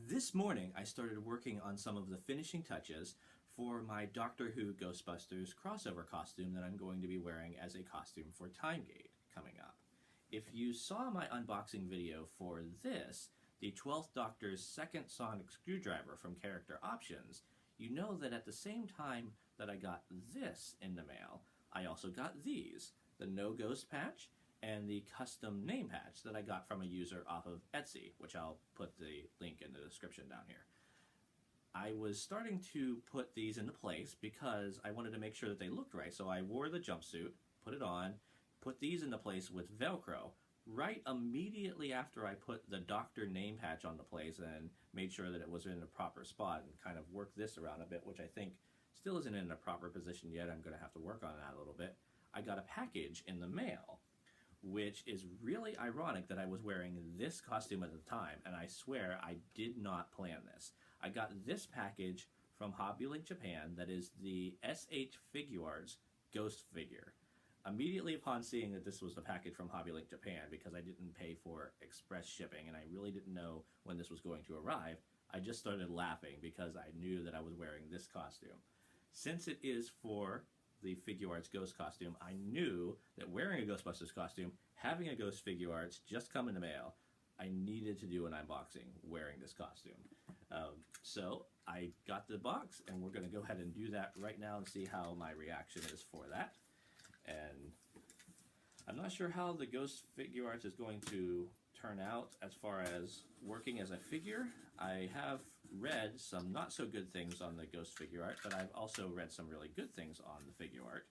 This morning I started working on some of the finishing touches for my Doctor Who Ghostbusters crossover costume that I'm going to be wearing as a costume for Timegate coming up. If you saw my unboxing video for this, the 12th Doctor's second sonic screwdriver from Character Options, you know that at the same time that I got this in the mail, I also got these, the No Ghost patch and the custom name patch that I got from a user off of Etsy, which I'll put the link in the description down here. I was starting to put these into place because I wanted to make sure that they looked right, so I wore the jumpsuit, put it on, put these into place with Velcro. Right immediately after I put the Doctor name patch on the place and made sure that it was in the proper spot and kind of worked this around a bit, which I think still isn't in a proper position yet, I'm going to have to work on that a little bit, I got a package in the mail, which is really ironic that I was wearing this costume at the time, and I swear I did not plan this. I got this package from Hobbylink Japan that is the SH Figuarts Ghost figure. Immediately upon seeing that this was the package from Hobbylink Japan, because I didn't pay for express shipping and I really didn't know when this was going to arrive, I just started laughing because I knew that I was wearing this costume. Since it is for the Figuarts Ghost costume, I knew that wearing a Ghostbusters costume, having a Ghost Figuarts just come in the mail, I needed to do an unboxing wearing this costume. So I got the box, and we're going to go ahead and do that right now and see how my reaction is for that. And I'm not sure how the Ghost Figuarts is going to turn out as far as working as a figure. I have read some not so good things on the Ghost figure art, but I've also read some really good things on the figure art.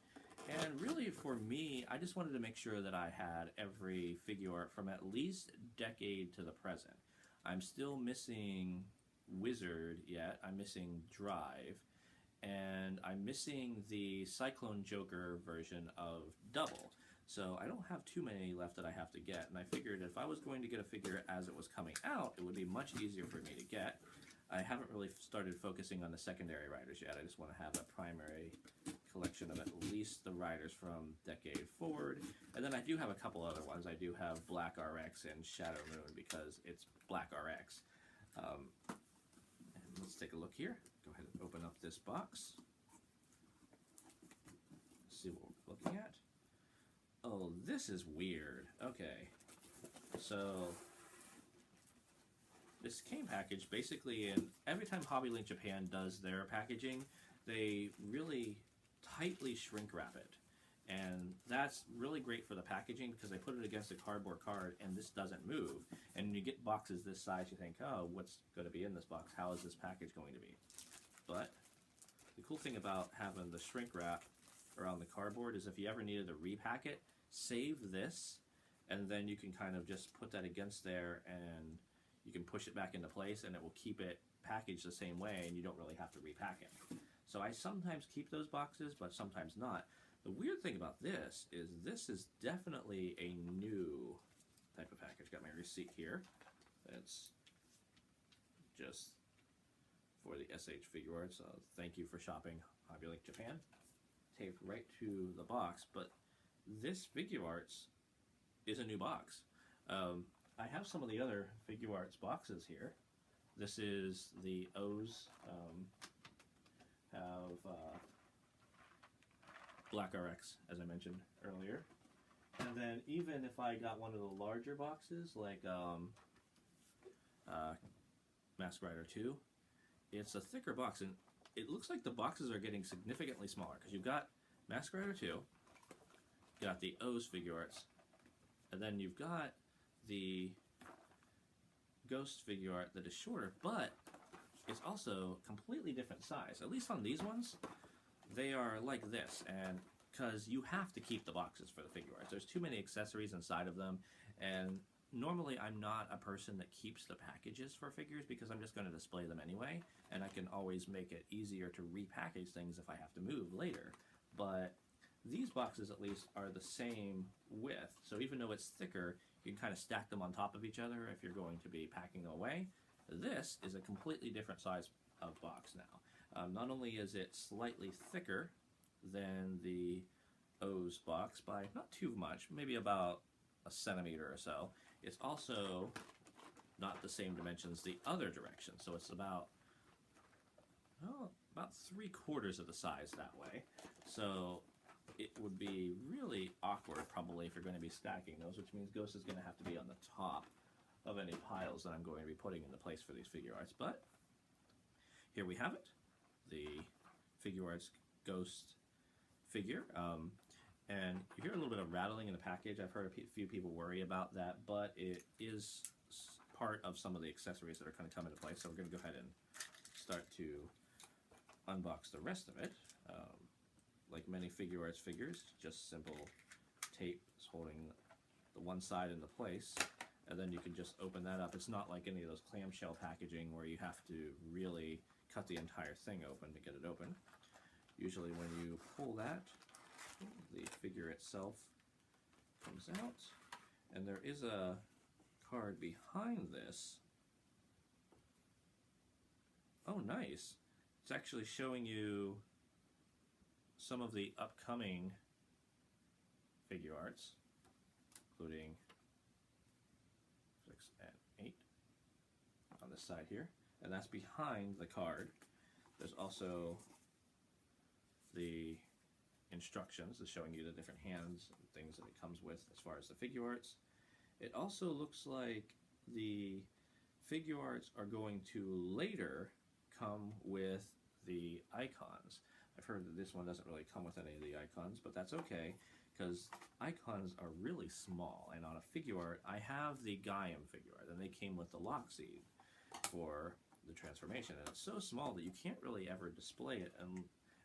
And really for me, I just wanted to make sure that I had every figure art from at least decade to the present. I'm still missing Wizard yet, I'm missing Drive, and I'm missing the Cyclone Joker version of Double. So I don't have too many left that I have to get, and I figured if I was going to get a figure as it was coming out, it would be much easier for me to get. I haven't really started focusing on the secondary riders yet. I just want to have a primary collection of at least the riders from decade forward. And then I do have a couple other ones. I do have Black RX and Shadow Moon because it's Black RX. And let's take a look here. Go ahead and open up this box. See what we're looking at. Oh, this is weird. Okay. So this came packaged basically, and every time Hobbylink Japan does their packaging, they really tightly shrink wrap it. And that's really great for the packaging because they put it against a cardboard card and this doesn't move. And when you get boxes this size, you think, oh, what's going to be in this box? How is this package going to be? But the cool thing about having the shrink wrap around the cardboard is if you ever needed to repack it, save this, and then you can kind of just put that against there and you can push it back into place and it will keep it packaged the same way and you don't really have to repack it. So I sometimes keep those boxes, but sometimes not. The weird thing about this is definitely a new type of package. Got my receipt here. That's just for the SH Figuarts. Thank you for shopping Hobbylink Japan. Taped right to the box, but this Figuarts is a new box. I have some of the other Figuarts boxes here. This is the O's, have Black RX, as I mentioned earlier. And then even if I got one of the larger boxes, like Mask Rider 2, it's a thicker box, and it looks like the boxes are getting significantly smaller, because you've got Mask Rider 2, you got the O's Figuarts, and then you've got the Ghost figure art that is shorter, but it's also completely different size. At least on these ones, they are like this, and because you have to keep the boxes for the figure arts. There's too many accessories inside of them, and normally I'm not a person that keeps the packages for figures because I'm just going to display them anyway, and I can always make it easier to repackage things if I have to move later. But these boxes at least are the same width, so even though it's thicker, you can kind of stack them on top of each other if you're going to be packing them away. This is a completely different size of box now. Not only is it slightly thicker than the O's box by not too much, maybe about a centimeter or so, it's also not the same dimensions the other direction. So it's about, well, about 3/4 of the size that way. So it would be really awkward probably if you're going to be stacking those, which means Ghost is going to have to be on the top of any piles that I'm going to be putting into place for these Figuarts. But here we have it, the Figuarts Ghost figure. And you hear a little bit of rattling in the package. I've heard a few people worry about that, but it is part of some of the accessories that are going to come into place. So we're going to go ahead and start to unbox the rest of it. Like many Figuarts figures, just simple tape is holding the one side into place, and then you can just open that up. It's not like any of those clamshell packaging where you have to really cut the entire thing open to get it open. Usually when you pull that, the figure itself comes out, and there is a card behind this. Oh, nice. It's actually showing you some of the upcoming Figuarts, including 6 and 8 on this side here, and that's behind the card. There's also the instructions that's showing you the different hands and things that it comes with as far as the Figuarts. It also looks like the Figuarts are going to later come with the icons. I've heard that this one doesn't really come with any of the icons, but that's okay, because icons are really small, and on a Figuart, I have the Gaiam Figuart, and they came with the lock seed for the transformation, and it's so small that you can't really ever display it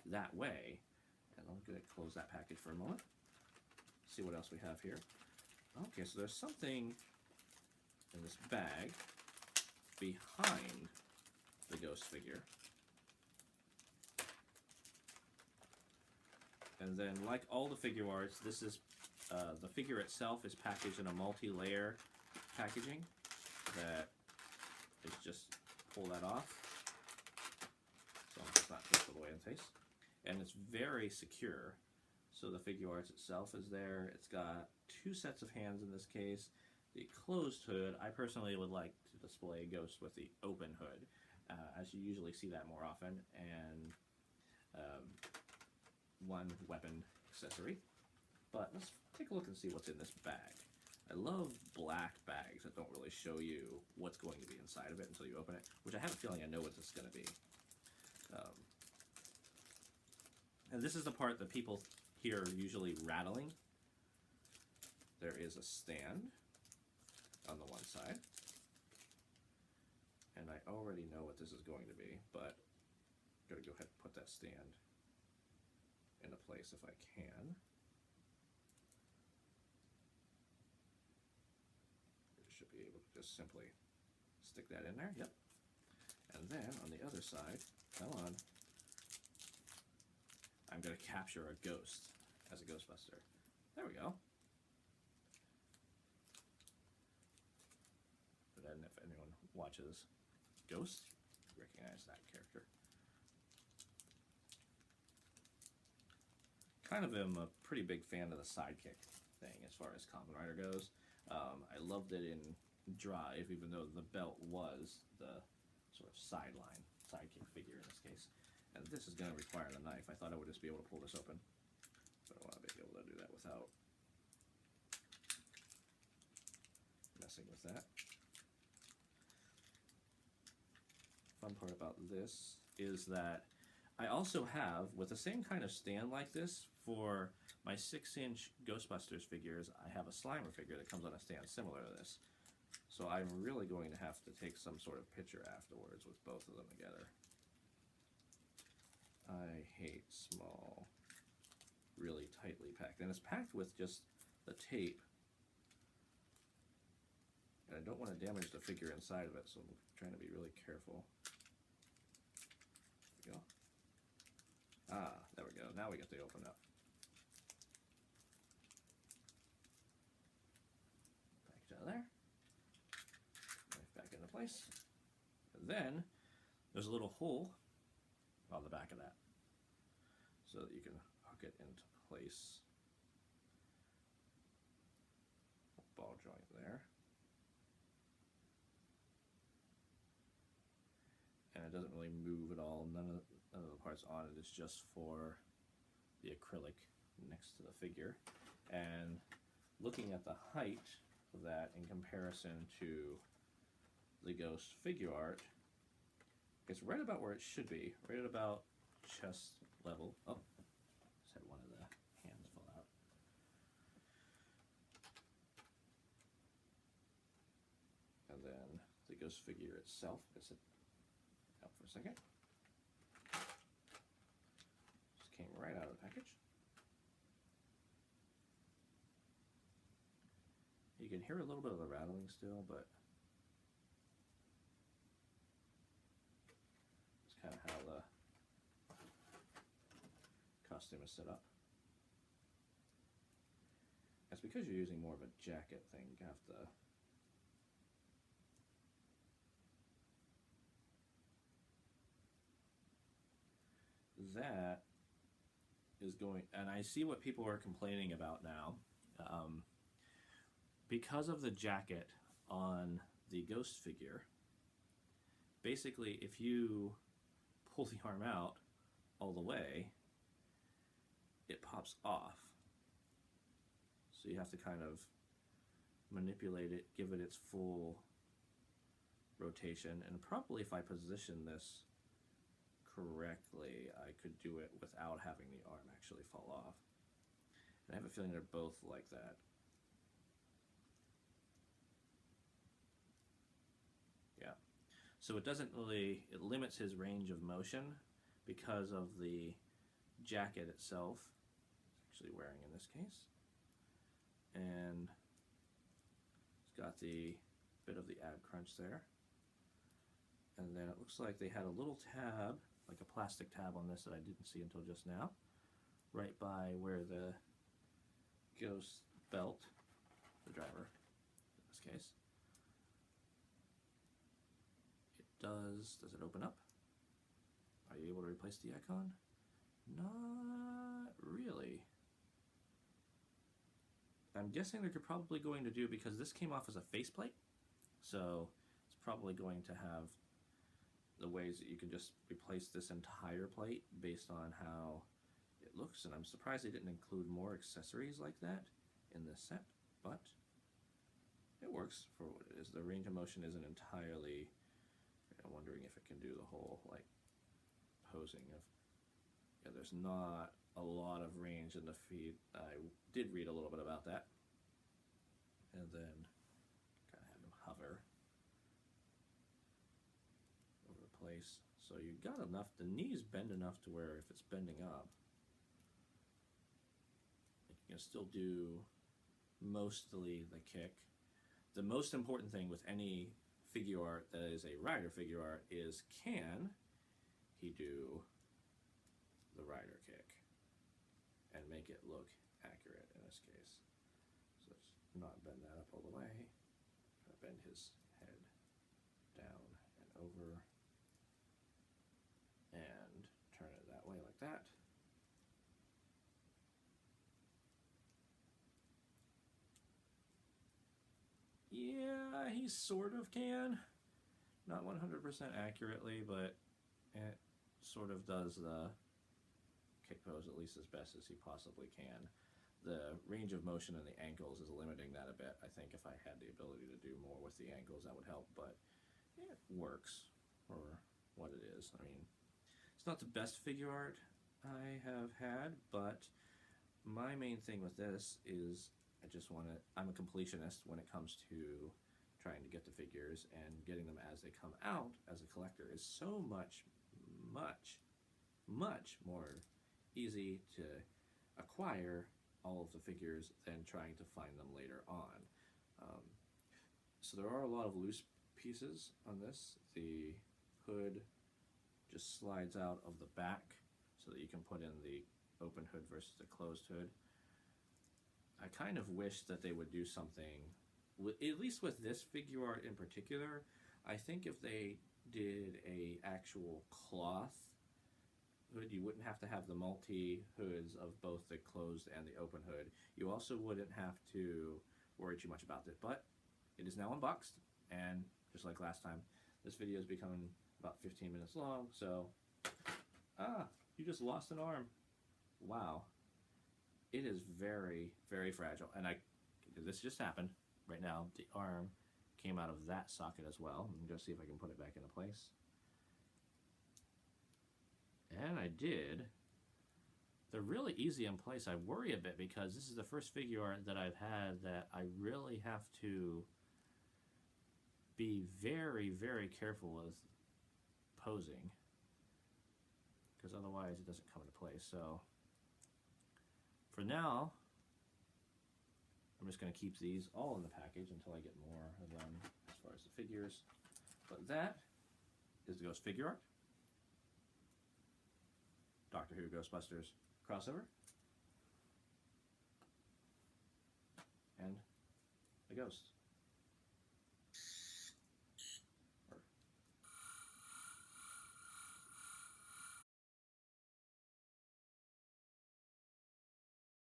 that way. And I'm going to close that package for a moment, see what else we have here. Okay, so there's something in this bag behind the Ghost figure. And then, like all the Figuarts, this is the figure itself is packaged in a multi-layer packaging that is just pull that off. So it's not just all the way in face. And it's very secure. So the Figuarts itself is there. It's got 2 sets of hands in this case. The closed hood, I personally would like to display Ghost with the open hood, as you usually see that more often, and one weapon accessory. But let's take a look and see what's in this bag. I love black bags that don't really show you what's going to be inside of it until you open it, which I have a feeling I know what this is going to be. And this is the part that people hear usually rattling. There is a stand on the one side, and I already know what this is going to be, but I'm going to go ahead and put that stand into place if I can. I should be able to just simply stick that in there. Yep. And then on the other side, come on, I'm going to capture a ghost as a Ghostbuster. There we go. But then if anyone watches Ghost, recognize that character. Kind of am a pretty big fan of the sidekick thing as far as Kamen Rider goes. I loved it in Drive, even though the belt was the sort of sidekick figure in this case. And this is going to require the knife. I thought I would just be able to pull this open, but I want to be able to do that without messing with that. Fun part about this is that I also have, with the same kind of stand like this, for my 6-inch Ghostbusters figures, I have a Slimer figure that comes on a stand similar to this. So I'm really going to have to take some sort of picture afterwards with both of them together. I hate small, really tightly packed. And it's packed with just the tape. And I don't want to damage the figure inside of it, so I'm trying to be really careful. There we go. Ah, there we go. Now we get to open up. Package out of there. Knife back into place. And then there's a little hole on the back of that, so that you can hook it into place. Ball joint there. it doesn't really move at all. None of the parts on it is just for the acrylic next to the figure. And looking at the height of that in comparison to the Ghost figure art, it's right about where it should be, right at about chest level. Oh, just had one of the hands fall out. And then the Ghost figure itself, gets it out for a second. Just came right out of the package. You can hear a little bit of the rattling still, but it's kind of how the costume is set up. That's because you're using more of a jacket thing. You have to that is going, and I see what people are complaining about now. Because of the jacket on the Ghost figure, basically if you pull the arm out all the way, it pops off. So you have to kind of manipulate it, give it its full rotation, and probably if I position this correctly, I could do it without having the arm actually fall off. And I have a feeling they're both like that. Yeah. So it doesn't really, it limits his range of motion because of the jacket itself. It's actually wearing in this case. And it's got the bit of the ab crunch there. And then it looks like they had a little tab, like a plastic tab on this that I didn't see until just now, right by where the Ghost belt, the driver in this case. It does it open up? Are you able to replace the icon? Not really. I'm guessing they're probably going to do, because this came off as a faceplate, so it's probably going to have the ways that you can just replace this entire plate based on how it looks, and I'm surprised they didn't include more accessories like that in this set, but it works for what it is. The range of motion isn't entirely, I'm wondering if it can do the whole like posing of, yeah, there's not a lot of range in the feet. I did read a little bit about that. And then kind of have him hover over the place. So you got enough, the knees bend enough to where if it's bending up, you can still do mostly the kick. The most important thing with any figure art that is a rider figure art is, can he do the rider kick and make it look accurate in this case. So let's not bend that up all the way. Try to bend his head down and over and turn it that way like that. Yeah, he sort of can. Not 100% accurately, but it sort of does the kick pose at least as best as he possibly can. The range of motion in the ankles is limiting that a bit. I think if I had the ability to do more with the ankles, that would help, but it works for what it is. I mean, it's not the best figure art I have had, but my main thing with this is I just want to, I'm a completionist when it comes to trying to get the figures, and getting them as they come out as a collector is so much more easy to acquire all of the figures than trying to find them later on. So there are a lot of loose pieces on this. The hood just slides out of the back so that you can put in the open hood versus the closed hood. I kind of wish that they would do something, at least with this figure art in particular. I think if they did a actual cloth hood, you wouldn't have to have the multi-hoods of both the closed and the open hood. You also wouldn't have to worry too much about it, but it is now unboxed, and just like last time, This video is becoming about 15 minutes long, so... Ah! You just lost an arm. Wow. It is very, very fragile. And this just happened right now. The arm came out of that socket as well. I'm going to see if I can put it back into place. And I did. They're really easy in place. I worry a bit because this is the first figure art that I've had that I really have to be very, very careful with posing, because otherwise it doesn't come into place. So for now, I'm just going to keep these all in the package until I get more of them as far as the figures. But that is the Ghost figure art. Doctor Who Ghostbusters crossover. And the Ghost.